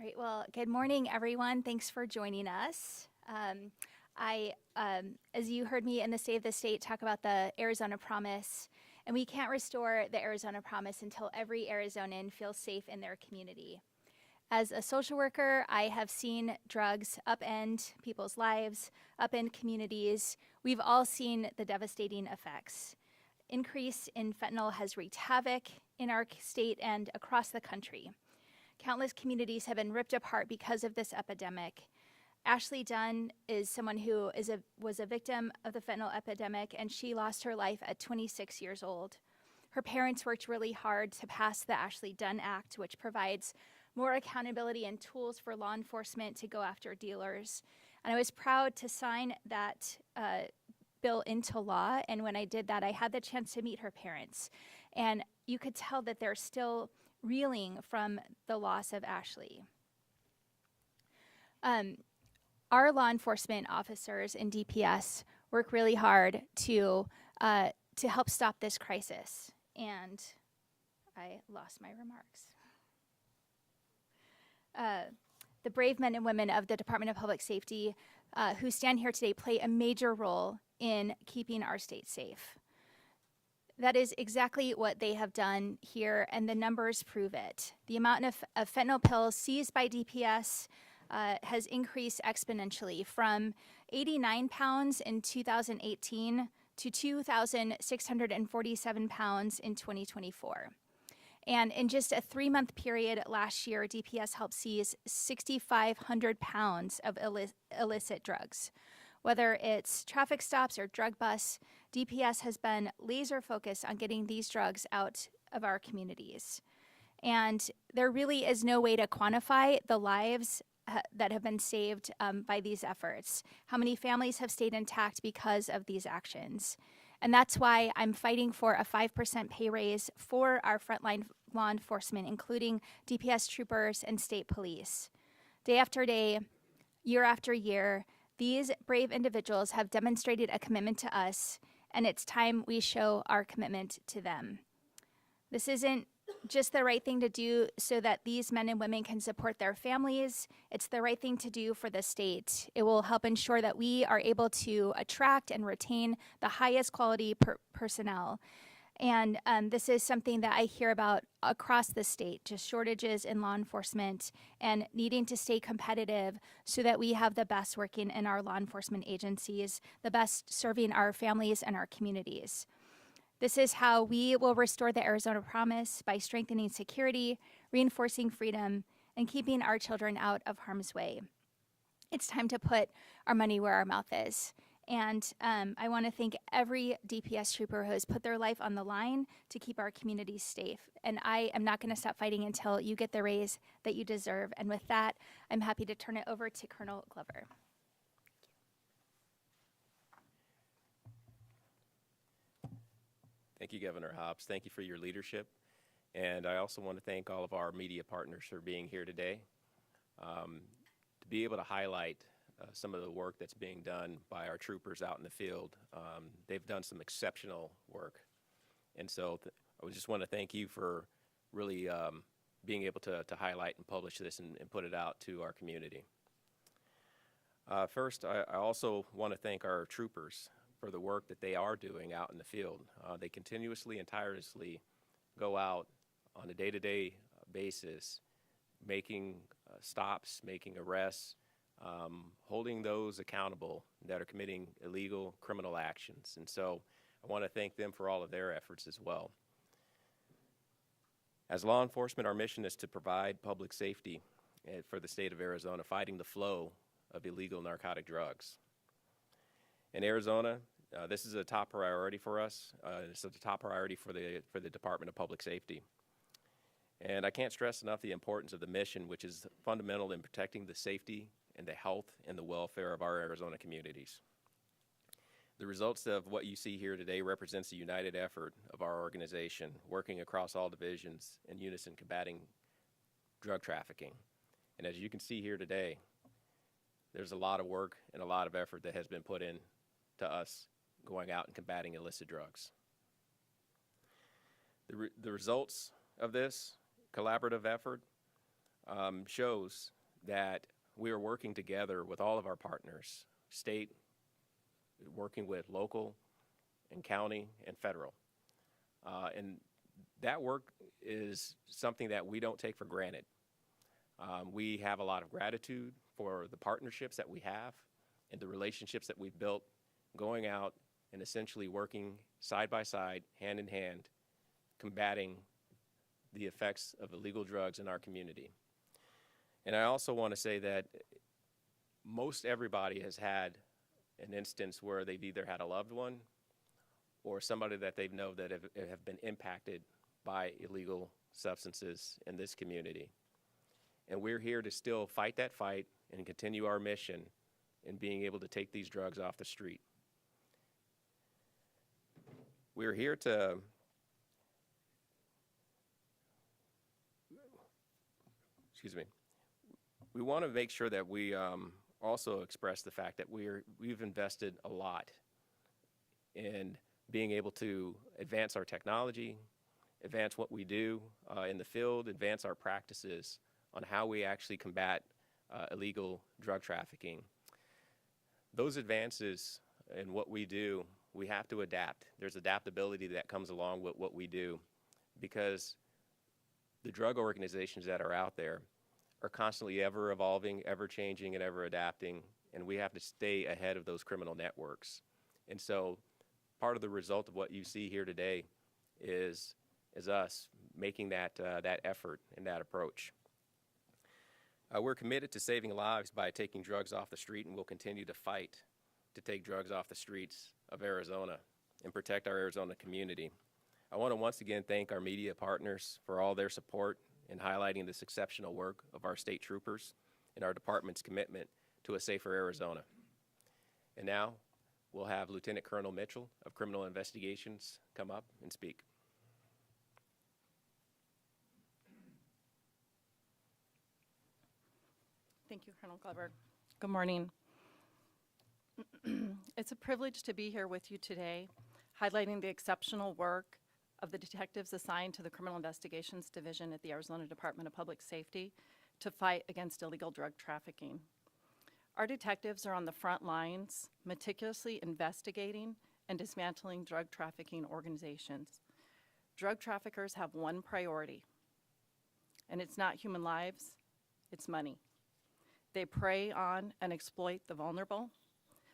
All right, well, good morning, everyone. Thanks for joining us. As you heard me in the State of the State talk about the Arizona Promise, and we can't restore the Arizona Promise until every Arizonan feels safe in their community. As a social worker, I have seen drugs upend people's lives, upend communities. We've all seen the devastating effects. Increase in fentanyl has wreaked havoc in our state and across the country. Countless communities have been ripped apart because of this epidemic. Ashley Dunn is someone who was a victim of the fentanyl epidemic, and she lost her life at 26 years old. Her parents worked really hard to pass the Ashley Dunn Act, which provides more accountability and tools for law enforcement to go after dealers. And I was proud to sign that bill into law, and when I did that, I had the chance to meet her parents. And you could tell that they're still reeling from the loss of Ashley. Our law enforcement officers in DPS work really hard to help stop this crisis. And I lost my remarks. The brave men and women of the Department of Public Safety who stand here today play a major role in keeping our state safe. That is exactly what they have done here, and the numbers prove it. The amount of fentanyl pills seized by DPS has increased exponentially from 89 pounds in 2018 to 2,647 pounds in 2024. And in just a 3-month period last year, DPS helped seize 6,500 pounds of illicit drugs. Whether it's traffic stops or drug busts, DPS has been laser focused on getting these drugs out of our communities. And there really is no way to quantify the lives that have been saved by these efforts. How many families have stayed intact because of these actions? And that's why I'm fighting for a 5% pay raise for our frontline law enforcement, including DPS troopers and state police. Day after day, year after year, these brave individuals have demonstrated a commitment to us, and it's time we show our commitment to them. This isn't just the right thing to do so that these men and women can support their families. It's the right thing to do for the state. It will help ensure that we are able to attract and retain the highest quality personnel. And this is something that I hear about across the state, just shortages in law enforcement and needing to stay competitive so that we have the best working in our law enforcement agencies, the best serving our families and our communities. This is how we will restore the Arizona Promise, by strengthening security, reinforcing freedom, and keeping our children out of harm's way. It's time to put our money where our mouth is. And I want to thank every DPS trooper who has put their life on the line to keep our communities safe. And I am not going to stop fighting until you get the raise that you deserve. And with that, I'm happy to turn it over to Colonel Glover. Thank you, Governor Hobbs. Thank you for your leadership. And I also want to thank all of our media partners for being here today. To be able to highlight some of the work that's being done by our troopers out in the field. They've done some exceptional work. And so I just want to thank you for really being able to highlight and publish this and put it out to our community. First, I also want to thank our troopers for the work that they are doing out in the field. They continuously and tirelessly go out on a day-to-day basis, making stops, making arrests, holding those accountable that are committing illegal criminal actions. And so I want to thank them for all of their efforts as well. As law enforcement, our mission is to provide public safety for the state of Arizona, fighting the flow of illegal narcotic drugs. In Arizona, this is a top priority for us. It's a top priority for the Department of Public Safety. And I can't stress enough the importance of the mission, which is fundamental in protecting the safety and the health and the welfare of our Arizona communities. The results of what you see here today represents a united effort of our organization, working across all divisions in unison combating drug trafficking. And as you can see here today, there's a lot of work and a lot of effort that has been put in to us going out and combating illicit drugs. The results of this collaborative effort shows that we are working together with all of our partners, state, working with local and county and federal. And that work is something that we don't take for granted. We have a lot of gratitude for the partnerships that we have and the relationships that we've built going out and essentially working side by side, hand in hand, combating the effects of illegal drugs in our community. And I also want to say that most everybody has had an instance where they've either had a loved one or somebody that they know that have been impacted by illegal substances in this community. And we're here to still fight that fight and continue our mission in being able to take these drugs off the street. We're here to we want to make sure that we also express the fact that we've invested a lot in being able to advance our technology, advance what we do in the field, advance our practices on how we actually combat illegal drug trafficking. Those advances in what we do, we have to adapt. There's adaptability that comes along with what we do because the drug organizations that are out there are constantly ever evolving, ever changing, and ever adapting, and we have to stay ahead of those criminal networks. And so part of the result of what you see here today is us making that effort and that approach. We're committed to saving lives by taking drugs off the street, and we'll continue to fight to take drugs off the streets of Arizona and protect our Arizona community. I want to once again thank our media partners for all their support in highlighting this exceptional work of our state troopers and our department's commitment to a safer Arizona. And now we'll have Lieutenant Colonel Mitchell of Criminal Investigations come up and speak. Thank you, Colonel Glover. Good morning. It's a privilege to be here with you today, highlighting the exceptional work of the detectives assigned to the Criminal Investigations Division at the Arizona Department of Public Safety to fight against illegal drug trafficking. Our detectives are on the front lines, meticulously investigating and dismantling drug trafficking organizations. Drug traffickers have one priority, and it's not human lives, it's money. They prey on and exploit the vulnerable,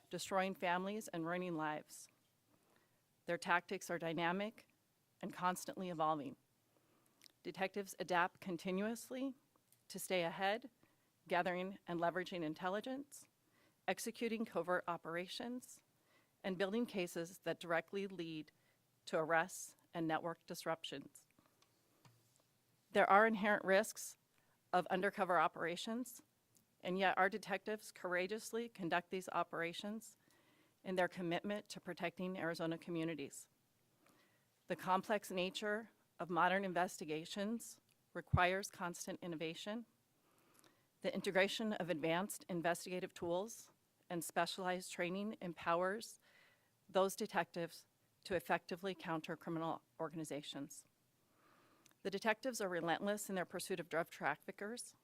destroying families and ruining lives. Their tactics are dynamic and constantly evolving. Detectives adapt continuously to stay ahead, gathering and leveraging intelligence, executing covert operations, and building cases that directly lead to arrests and network disruptions. There are inherent risks of undercover operations, and yet our detectives courageously conduct these operations in their commitment to protecting Arizona communities. The complex nature of modern investigations requires constant innovation. The integration of advanced investigative tools and specialized training empowers those detectives to effectively counter criminal organizations. The detectives are relentless in their pursuit of drug traffickers.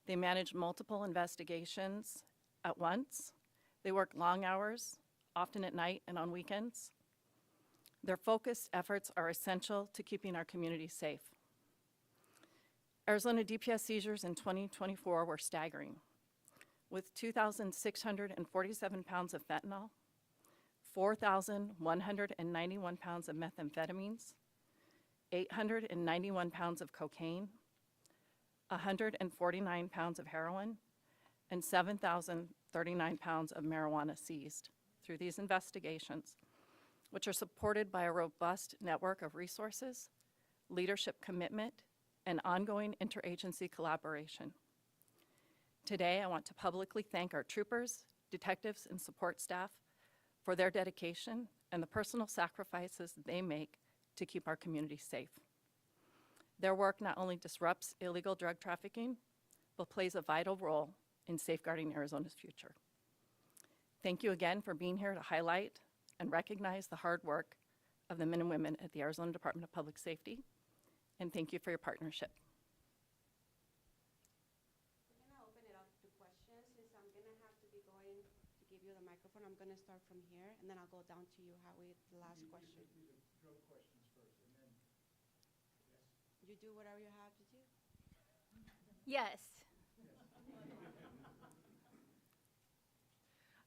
They manage multiple investigations at once. They work long hours, often at night and on weekends. Their focused efforts are essential to keeping our community safe. Arizona DPS seizures in 2024 were staggering, with 2,647 pounds of fentanyl, 4,191 pounds of methamphetamines, 891 pounds of cocaine, 149 pounds of heroin, and 7,039 pounds of marijuana seized through these investigations, which are supported by a robust network of resources, leadership commitment, and ongoing interagency collaboration. Today, I want to publicly thank our troopers, detectives, and support staff for their dedication and the personal sacrifices they make to keep our community safe. Their work not only disrupts illegal drug trafficking, but plays a vital role in safeguarding Arizona's future. Thank you again for being here to highlight and recognize the hard work of the men and women at the Arizona Department of Public Safety, and thank you for your partnership. be going to give you the microphone. I'm going to start from here, and then I'll go down to you, Howie, the last question. You do whatever you have to do. Yes.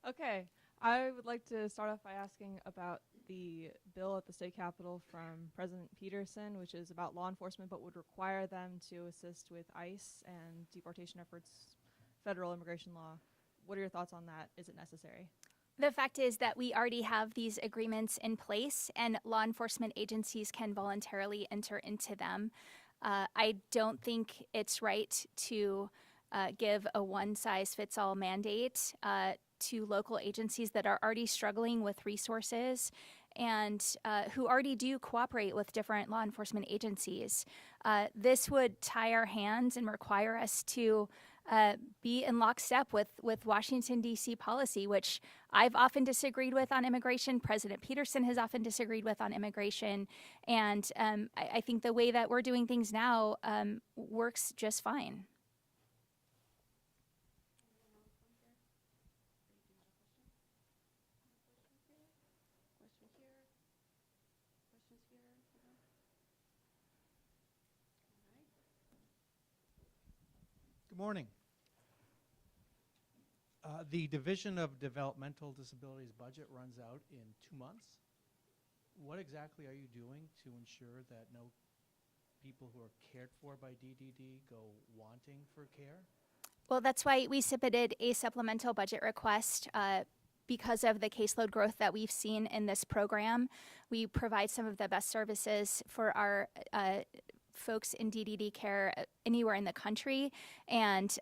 Okay, I would like to start off by asking about the bill at the state capitol from President Peterson, which is about law enforcement but would require them to assist with ICE and deportation efforts, federal immigration law. What are your thoughts on that? Is it necessary? The fact is that we already have these agreements in place, and law enforcement agencies can voluntarily enter into them. I don't think it's right to give a one-size-fits-all mandate to local agencies that are already struggling with resources and who already do cooperate with different law enforcement agencies. This would tie our hands and require us to be in lockstep with Washington, D.C. policy, which I've often disagreed with on immigration. President Peterson has often disagreed with on immigration. And I think the way that we're doing things now works just fine. Question here. Questions here. All right. Good morning. The Division of Developmental Disabilities budget runs out in 2 months. What exactly are you doing to ensure that no people who are cared for by DDD go wanting for care? Well, that's why we submitted a supplemental budget request because of the caseload growth that we've seen in this program. We provide some of the best services for our folks in DDD care anywhere in the country. And,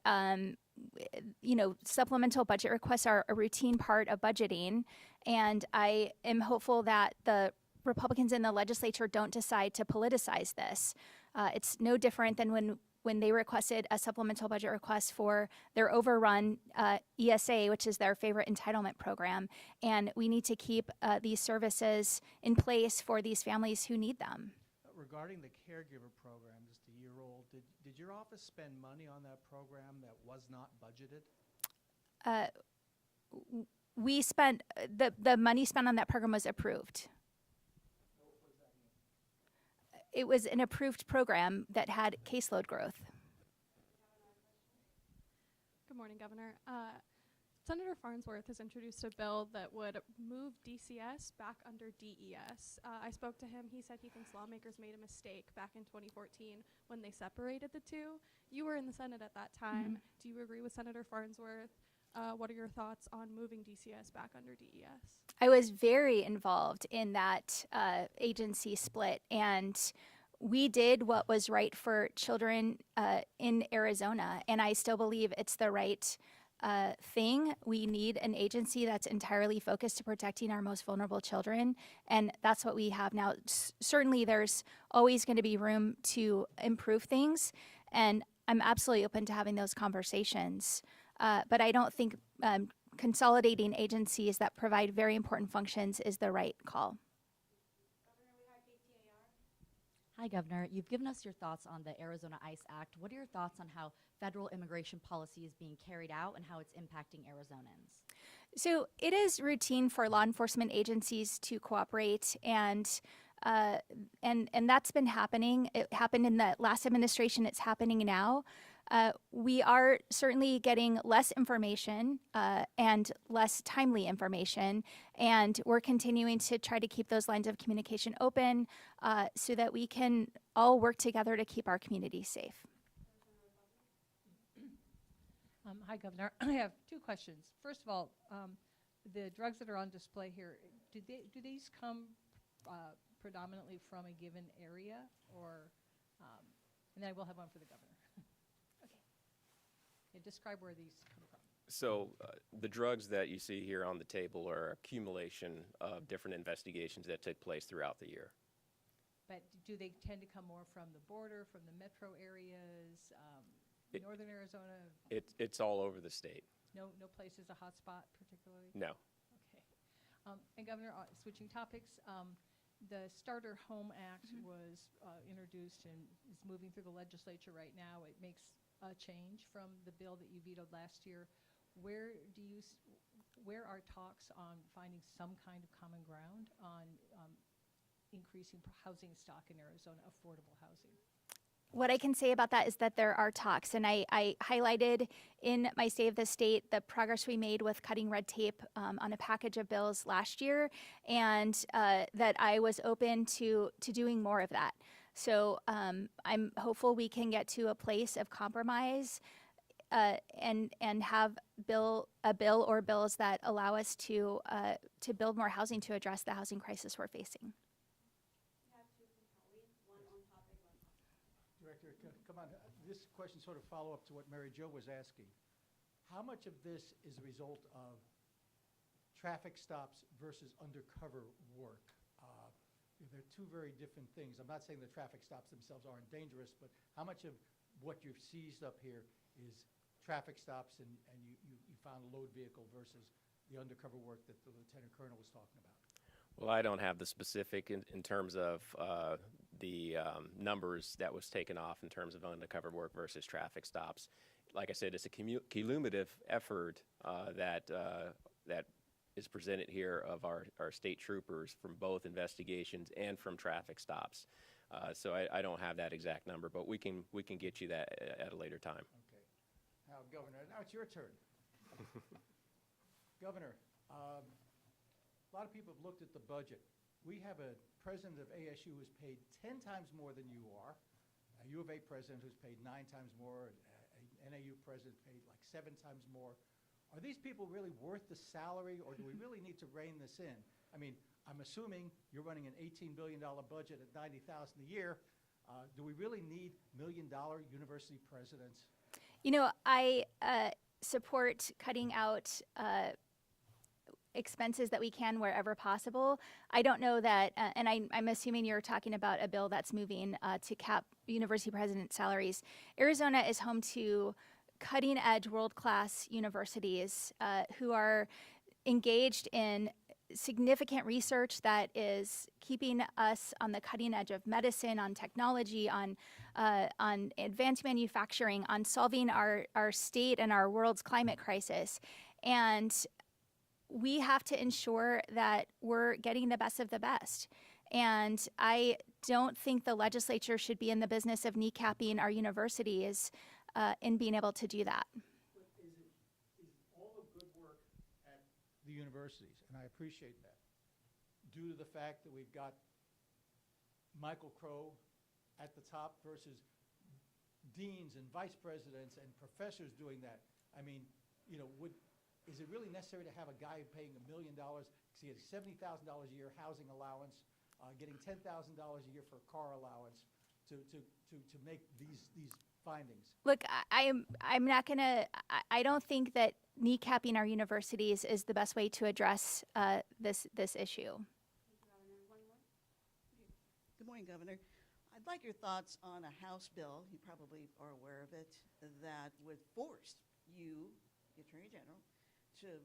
supplemental budget requests are a routine part of budgeting. And I am hopeful that the Republicans in the legislature don't decide to politicize this. It's no different than when they requested a supplemental budget request for their overrun ESA, which is their favorite entitlement program. And we need to keep these services in place for these families who need them. Regarding the caregiver program, just a year old, did your office spend money on that program that was not budgeted? We spent, the money spent on that program was approved. It was an approved program that had caseload growth. Good morning, Governor. Senator Farnsworth has introduced a bill that would move DCS back under DES. I spoke to him. He said he thinks lawmakers made a mistake back in 2014 when they separated the two. You were in the Senate at that time. Do you agree with Senator Farnsworth? What are your thoughts on moving DCS back under DES? I was very involved in that agency split, and we did what was right for children in Arizona, and I still believe it's the right thing. We need an agency that's entirely focused to protecting our most vulnerable children, and that's what we have now. Certainly, there's always going to be room to improve things, and I'm absolutely open to having those conversations. But I don't think consolidating agencies that provide very important functions is the right call. Hi, Governor. You've given us your thoughts on the Arizona ICE Act. What are your thoughts on how federal immigration policy is being carried out and how it's impacting Arizonans? So it is routine for law enforcement agencies to cooperate, and that's been happening. It happened in the last administration. It's happening now. We are certainly getting less information and less timely information, and we're continuing to try to keep those lines of communication open so that we can all work together to keep our communities safe. Hi, Governor. I have 2 questions. First of all, the drugs that are on display here, do these come predominantly from a given area, or, and then I will have one for the Governor. Yeah, describe where these come from. So the drugs that you see here on the table are accumulation of different investigations that took place throughout the year. But do they tend to come more from the border, from the metro areas, northern Arizona? It's all over the state. No place is a hot spot particularly? No. Okay. And Governor, switching topics, the Starter Home Act was introduced and is moving through the legislature right now. It makes a change from the bill that you vetoed last year. where do you, where are talks on finding some kind of common ground on increasing housing stock in Arizona, affordable housing? What I can say about that is that there are talks, and I highlighted in my Save the State the progress we made with cutting red tape on a package of bills last year, and that I was open to doing more of that. So I'm hopeful we can get to a place of compromise and have a bill or bills that allow us to build more housing to address the housing crisis we're facing. Director, come on. This question sort of follow up to what Mary Jo was asking. How much of this is a result of traffic stops versus undercover work? They're two very different things. I'm not saying the traffic stops themselves aren't dangerous, but how much of what you've seized up here is traffic stops and you found a load vehicle versus the undercover work that the Lieutenant Colonel was talking about? Well, I don't have the specific in terms of the numbers that was taken off in terms of undercover work versus traffic stops. Like I said, it's a cumulative effort that is presented here of our state troopers from both investigations and from traffic stops. So I don't have that exact number, but we can get you that at a later time. Okay. Now, Governor, now it's your turn. Governor, a lot of people have looked at the budget. We have a president of ASU who's paid 10 times more than you are, a U of A president who's paid 9 times more, an NAU president paid like 7 times more. Are these people really worth the salary, or do we really need to rein this in? I mean, I'm assuming you're running an $18 billion budget at $90,000 a year. Do we really need million-dollar university presidents? You know, I support cutting out expenses that we can wherever possible. I don't know that, and I'm assuming you're talking about a bill that's moving to cap university president salaries. Arizona is home to cutting-edge, world-class universities who are engaged in significant research that is keeping us on the cutting edge of medicine, on technology, on advanced manufacturing, on solving our state and our world's climate crisis. And we have to ensure that we're getting the best of the best. And I don't think the legislature should be in the business of kneecapping our universities in being able to do that. Is all the good work at the universities, and I appreciate that, due to the fact that we've got Michael Crow at the top versus deans and vice presidents and professors doing that? I mean, you know, is it really necessary to have a guy paying $1 million, because he has $70,000 a year housing allowance, getting $10,000 a year for a car allowance to make these findings? Look, I'm not gonna. I don't think that kneecapping our universities is the best way to address this issue. Good morning, Governor. I'd like your thoughts on a House bill, you probably are aware of it, that would force you, the Attorney General, to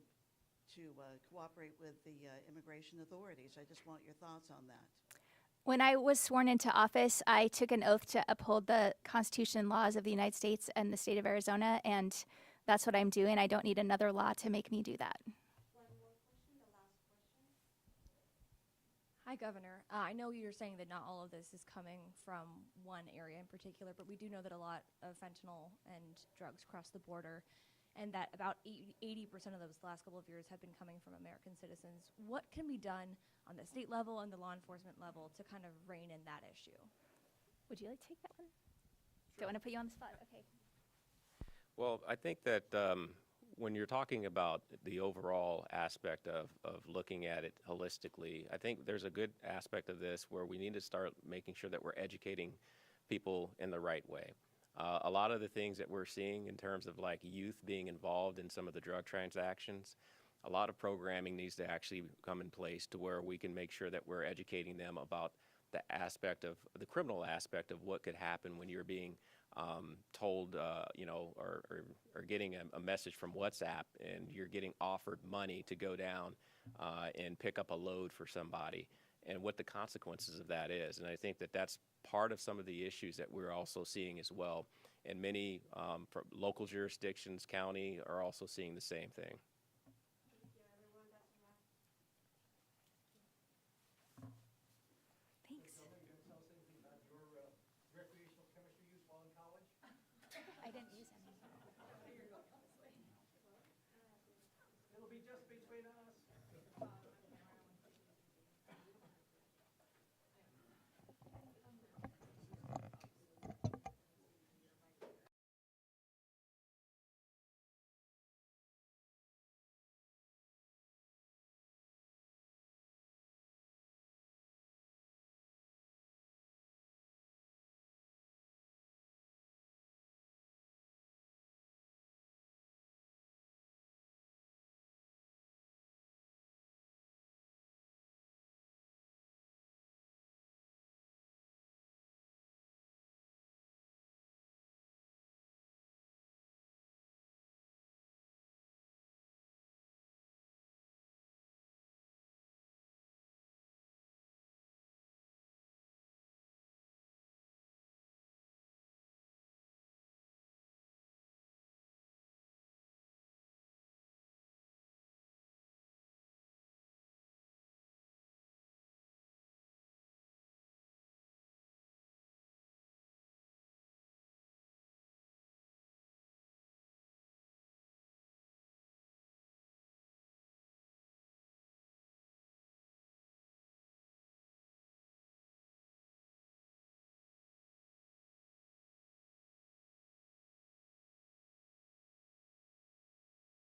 cooperate with the immigration authorities. I just want your thoughts on that. When I was sworn into office, I took an oath to uphold the Constitution and laws of the United States and the state of Arizona, and that's what I'm doing. I don't need another law to make me do that. One more question, the last question. Hi, Governor. I know you're saying that not all of this is coming from one area in particular, but we do know that a lot of fentanyl and drugs cross the border, and that about 80% of those last couple of years have been coming from American citizens. What can be done on the state level and the law enforcement level to kind of rein in that issue? Would you like to take that one? Don't want to put you on the spot. Okay. Well, I think that when you're talking about the overall aspect of looking at it holistically, I think there's a good aspect of this where we need to start making sure that we're educating people in the right way. A lot of the things that we're seeing in terms of like youth being involved in some of the drug transactions, a lot of programming needs to actually come in place to where we can make sure that we're educating them about the aspect of the criminal aspect of what could happen when you're being told, you know, or getting a message from WhatsApp and you're getting offered money to go down and pick up a load for somebody, and what the consequences of that is. And I think that that's part of some of the issues that we're also seeing as well. And many from local jurisdictions, county, are also seeing the same thing. Thanks. Recreational chemistry use while in college? I didn't use any. It'll be just between us.